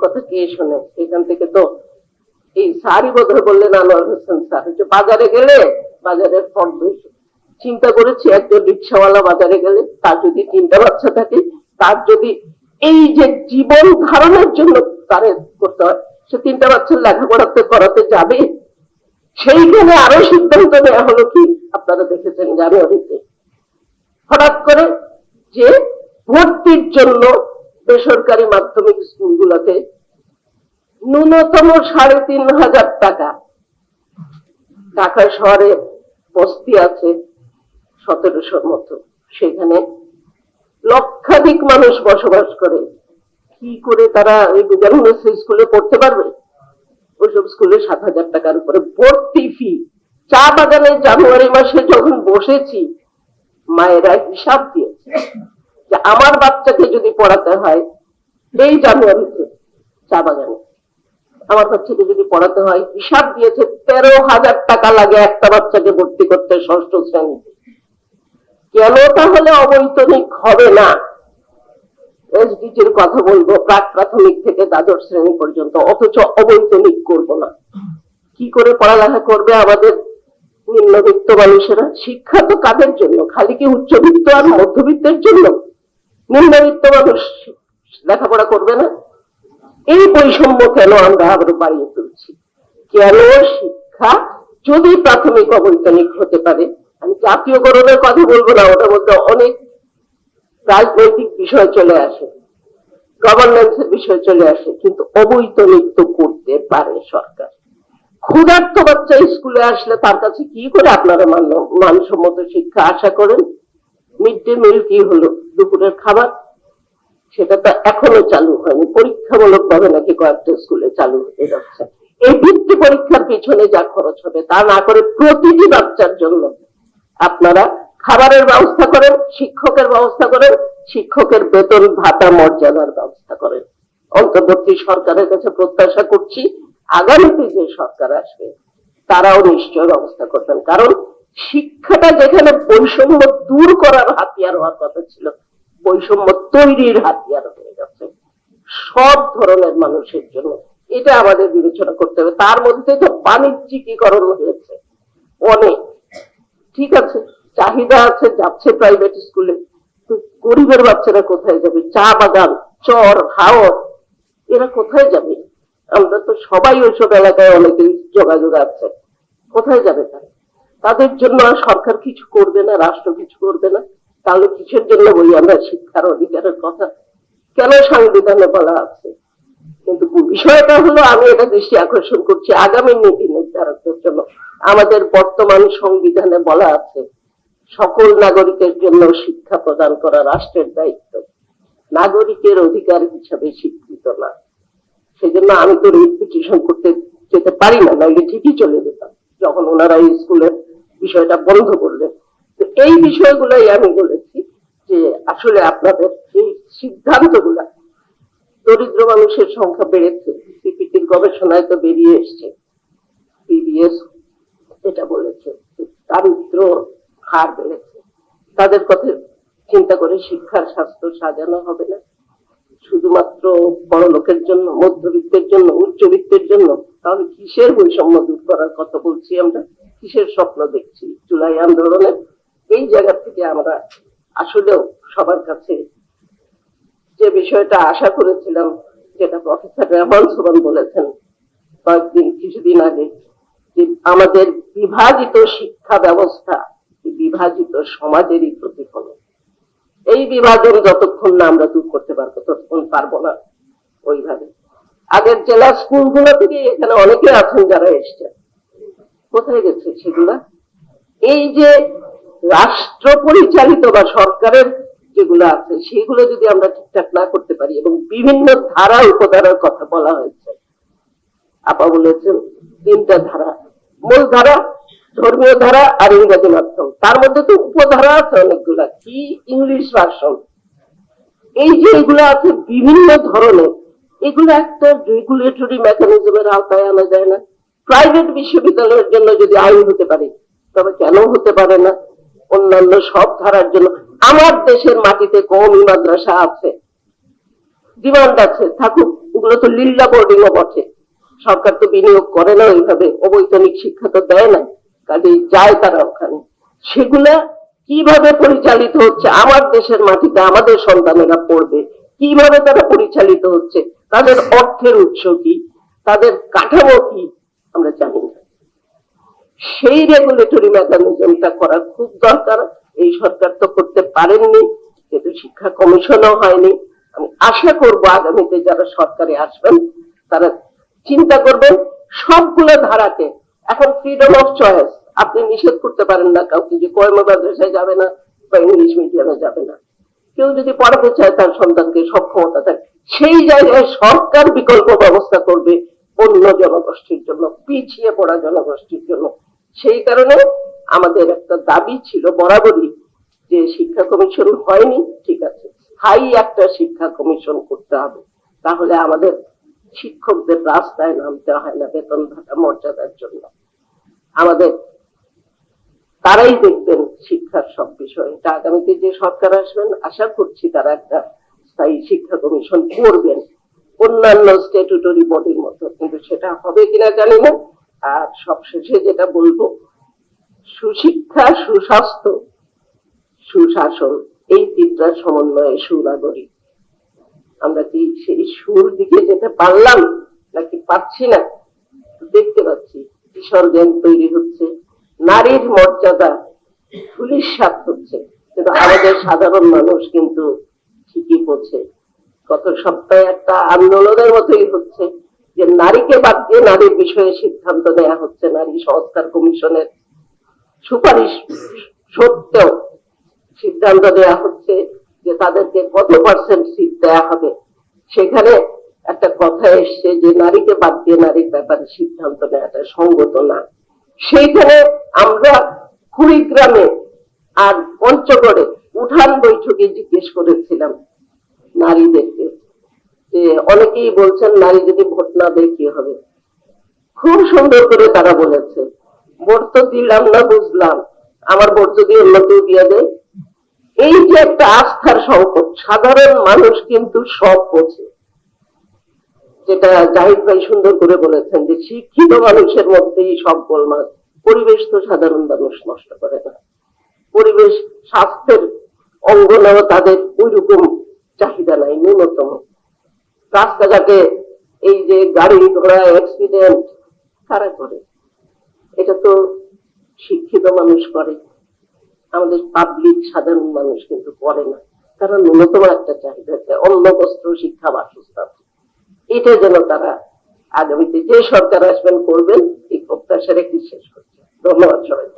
কথা কে শোনে? এখান থেকে তো এই স্যারই বোধহয় বললেন, আনোয়ার হোসেন স্যার, হচ্ছে বাজারে গেলে বাজারের ফর্দ চিন্তা করেছি, একজন রিক্সাওয়ালা বাজারে গেলে তার যদি 3টা বাচ্চা থাকে, তার যদি এই যে জীবন ধারণের জন্য তার করতে হয়, সে 3টা বাচ্চার লেখাপড়াতে করাতে যাবে? সেইখানে আরো সিদ্ধান্ত নেওয়া হলো কি, আপনারা দেখেছেন জানুয়ারিতে হঠাৎ করে যে ভর্তির জন্য বেসরকারি মাধ্যমিক স্কুলগুলোতে ন্যূনতম 3,500 টাকা। ঢাকা শহরে বস্তি আছে 1700-র মতো, সেখানে লক্ষাধিক মানুষ বসবাস করে। কি করে তারা ওই গভর্নমেন্ট স্কুলে পড়তে পারবে? ওইসব স্কুলে 7,000 টাকার উপরে ভর্তি ফি। চা বাগানে জানুয়ারি মাসে যখন বসেছি, মায়েরা হিসাব দিয়েছে যে আমার বাচ্চাকে যদি পড়াতে হয় এই জানুয়ারিতে চা বাগানে, আমার বাচ্চাকে যদি পড়াতে হয়, হিসাব দিয়েছে 13,000 টাকা লাগে একটা বাচ্চাকে ভর্তি করতে 6ষ্ঠ শ্রেণীতে। কেন তাহলে অবৈতনিক হবে না? এসডিজির কথা বলবো প্রাক প্রাথমিক থেকে দ্বাদশ শ্রেণী পর্যন্ত, অথচ অবৈতনিক করব না। কি করে পড়ালেখা করবে আমাদের নিম্নবিত্ত মানুষেরা? শিক্ষা তো কাদের জন্য? খালি কি উচ্চবিত্ত আর মধ্যবিত্তের জন্য? নিম্নবিত্ত মানুষ লেখাপড়া করবে না? এই বৈষম্য কেন আমরা আবার বাড়িয়ে তুলছি? কেন শিক্ষা যদি প্রাথমিক অবৈতনিক হতে পারে? আমি জাতীয়করণের কথা বলবো না, ওটার মধ্যে অনেক রাজনৈতিক বিষয় চলে আসে, গভর্নেন্সের বিষয় চলে আসে, কিন্তু অবৈতনিক তো করতে পারে সরকার। ক্ষুধার্ত বাচ্চা স্কুলে আসলে তার কাছে কি করে আপনারা মানসম্মত শিক্ষা আশা করেন? মিড ডে মিল কি হলো? দুপুরের খাবার, সেটা তো এখনো চালু হয়নি, পরীক্ষামূলক ভাবে নাকি কয়েকটা স্কুলে চালু হতে যাচ্ছে। এই ভিত্তি পরীক্ষার পিছনে যা খরচ হবে তা না করে প্রতিটি বাচ্চার জন্য আপনারা খাবারের ব্যবস্থা করেন, শিক্ষকের ব্যবস্থা করেন, শিক্ষকের বেতন ভাতা মর্যাদার ব্যবস্থা করেন। অন্তর্বর্তী সরকারের কাছে প্রত্যাশা করছি আগামীতে যে সরকার আসবে তারাও নিশ্চয় ব্যবস্থা করবেন, কারণ শিক্ষাটা যেখানে বৈষম্য দূর করার হাতিয়ার হওয়ার কথা ছিল, বৈষম্য তৈরির হাতিয়ার হয়ে গেছে সব ধরনের মানুষের জন্য। এটা আমাদের বিবেচনা করতে হবে। তার মধ্যে তো বাণিজ্যিকীকরণ হয়েছে অনেক, ঠিক আছে, চাহিদা আছে, যাচ্ছে প্রাইভেট স্কুলে, গরিবের বাচ্চারা কোথায় যাবে? চা বাগান, চর, হাওর, এরা কোথায় যাবে? আমরা তো সবাই ওইসব এলাকায় অনেকেই যোগাযোগ আছে, কোথায় যাবে তারা? তাদের জন্য সরকার কিছু করবে না, রাষ্ট্র কিছু করবে না, তাহলে কিসের জন্য বলি আমরা শিক্ষার অধিকারের কথা? কেন সংবিধানে বলা আছে? কিন্তু বিষয়টা হলো, আমি এটা দৃষ্টি আকর্ষণ করছি আগামী নীতি নির্ধারকদের জন্য। আমাদের বর্তমান সংবিধানে বলা আছে সকল নাগরিকের জন্য শিক্ষা প্রদান করা রাষ্ট্রের দায়িত্ব, নাগরিকের অধিকার হিসাবে স্বীকৃত না। সেই জন্য আমি তো রিট পিটিশন করতে যেতে পারি না, নইলে ঠিকই চলে যেতাম যখন ওনারা এই স্কুলের বিষয়টা বন্ধ করলেন। তো এই বিষয়গুলাই আমি বলেছি যে আসলে আপনাদের এই সিদ্ধান্তগুলা, দরিদ্র মানুষের সংখ্যা বেড়েছে, সিপিটির গবেষণায় তো বেরিয়ে এসছে, পিবিএস এটা বলেছে দারিদ্র হার বেড়েছে। তাদের কথা চিন্তা করে শিক্ষার স্বাস্থ্য সাজানো হবে না শুধুমাত্র বড় লোকের জন্য, মধ্যবিত্তের জন্য, উচ্চবিত্তের জন্য। তাহলে কিসের বৈষম্য দূর করার কথা বলছি আমরা? কিসের স্বপ্ন দেখছি? জুলাই আন্দোলনের এই জায়গা থেকে আমরা আসলেও সবার কাছে যে বিষয়টা আশা করেছিলাম, যেটা প্রফেসর রেহমান সোবহান বলেছেন কিছুদিন আগে, যে আমাদের বিভাজিত শিক্ষা ব্যবস্থা বিভাজিত সমাজেরই প্রতিফলন। এই বিভাজন যতক্ষণ না আমরা দূর করতে পারবো ততক্ষণ পারবো না। ওইভাবে আগের জেলা স্কুলগুলো থেকে এখানে অনেকে আছেন যারা এসছেন, কোথায় গেছে সেগুলা? এই যে রাষ্ট্র পরিচালিত বা সরকারের যেগুলো আছে সেগুলো যদি আমরা ঠিকঠাক না করতে পারি, এবং বিভিন্ন ধারা উপধারার কথা বলা হয়েছে, আপা বলেছেন 3টা ধারা, মূল ধারা, ধর্মীয় ধারা আর ইংরেজি মাধ্যম, তার মধ্যে তো উপধারা আছে অনেকগুলা, কি ইংলিশ ভার্সন, এই যে এগুলো আছে বিভিন্ন ধরনের, এগুলো একটা রেগুলেটরি মেকানিজমের আওতায় আনা যায় না? প্রাইভেট বিশ্ববিদ্যালয়ের জন্য যদি আইন হতে পারে, তবে কেন হতে পারে না অন্যান্য সব ধারার জন্য? আমার দেশের মাটিতে কওমি মাদ্রাসা আছে, ডিমান্ড আছে, থাকুক। ওগুলো তো লিল্লা বোর্ডিং ও বটে, সরকার তো বিনিয়োগ করে না ওইভাবে, অবৈতনিক শিক্ষা তো দেয় না, কাজে যায় তারা ওখানে। সেগুলা কিভাবে পরিচালিত হচ্ছে আমার দেশের মাটিতে, আমাদের সন্তানেরা পড়বে কিভাবে, তারা পরিচালিত হচ্ছে, তাদের অর্থের উৎস কি, তাদের কাঠামো কি, আমরা জানি না। সেই রেগুলেটরি মেকানিজমটা করা খুব দরকার। এই সরকার তো করতে পারেননি, যেহেতু শিক্ষা কমিশনও হয়নি। আমি আশা করব আগামীতে যারা সরকারে আসবেন তারা চিন্তা করবেন সবগুলো ধারাকে। এখন ফ্রিডম অফ চয়েস, আপনি নিষেধ করতে পারেন না কাউকে যে কয়মা মাদ্রাসায় যাবে না বা ইংলিশ মিডিয়ামে যাবে না। কেউ যদি পড়াতে চায় তার সন্তানকে, সক্ষমতা থাকে, সেই জায়গায় সরকার বিকল্প ব্যবস্থা করবে অন্য জনগোষ্ঠীর জন্য, পিছিয়ে পড়া জনগোষ্ঠীর জন্য। সেই কারণে আমাদের একটা দাবি ছিল বরাবরই যে শিক্ষা কমিশন হয়নি, ঠিক আছে, স্থায়ী একটা শিক্ষা কমিশন করতে হবে, তাহলে আমাদের শিক্ষকদের রাস্তায় নামতে হয় না বেতন ভাতা মর্যাদার জন্য। আমাদের তারাই দেখবেন শিক্ষার সব বিষয়। এটা আগামীতে যে সরকার আসবেন আশা করছি তারা একটা স্থায়ী শিক্ষা কমিশন করবেন অন্যান্য স্ট্যাটুটরি বডির মতো, কিন্তু সেটা হবে কিনা জানি না। আর সবশেষে যেটা বলবো, সুশিক্ষা, সুস্বাস্থ্য, সুশাসন, এই তিনটার সমন্বয়ে সুনাগরিক। আমরা কি সেই সুর দিকে যেতে পারলাম নাকি পাচ্ছি না? দেখতে পাচ্ছি কিশোর জ্ঞান তৈরি হচ্ছে, নারীর মর্যাদা ধূলিসাৎ হচ্ছে, কিন্তু আমাদের সাধারণ মানুষ কিন্তু ঠিকই বোঝে। গত সপ্তাহে একটা আন্দোলনের মতোই হচ্ছে যে নারীকে বাদ দিয়ে নারীর বিষয়ে সিদ্ধান্ত নেওয়া হচ্ছে। নারী সংস্কার কমিশনের সুপারিশ সত্ত্বেও সিদ্ধান্ত নেওয়া হচ্ছে যে তাদেরকে কত পার্সেন্ট সিট দেওয়া হবে। সেখানে একটা কথা এসছে যে নারীকে বাদ দিয়ে নারীর ব্যাপারে সিদ্ধান্ত নেওয়াটা সঙ্গত না। সেইখানে আমরা কুড়িগ্রামে আর পঞ্চগড়ে উঠান বৈঠকে জিজ্ঞেস করেছিলাম নারীদেরকে, যে অনেকেই বলছেন নারী যদি ভোট না দেয় কি হবে। খুব সুন্দর করে তারা বলেছে, ভোট তো দিলাম না বুঝলাম, আমার ভোট যদি অন্য কেউ দিয়ে দেয়। এই যে একটা আস্থার সংকট, সাধারণ মানুষ কিন্তু সব বোঝে। যেটা জাহিদ ভাই সুন্দর করে বলেছেন যে শিক্ষিত মানুষের মধ্যেই সব গোলমাল। পরিবেশ তো সাধারণ মানুষ নষ্ট করে না, পরিবেশ স্বাস্থ্যের অঙ্গনেও তাদের ওইরকম চাহিদা নাই ন্যূনতম। রাস্তাঘাটে এই যে গাড়ি ঘোড়া অ্যাক্সিডেন্ট কারা করে? এটা তো শিক্ষিত মানুষ করে, আমাদের পাবলিক সাধারণ মানুষ কিন্তু করে না। তারা ন্যূনতম একটা চাহিদা, অন্ন বস্ত্র শিক্ষা বাসস্থান, এটা যেন তারা আগামীতে যে সরকার আসবেন করবেন, এই প্রত্যাশা রেখে শেষ করছে। ধন্যবাদ সবাই।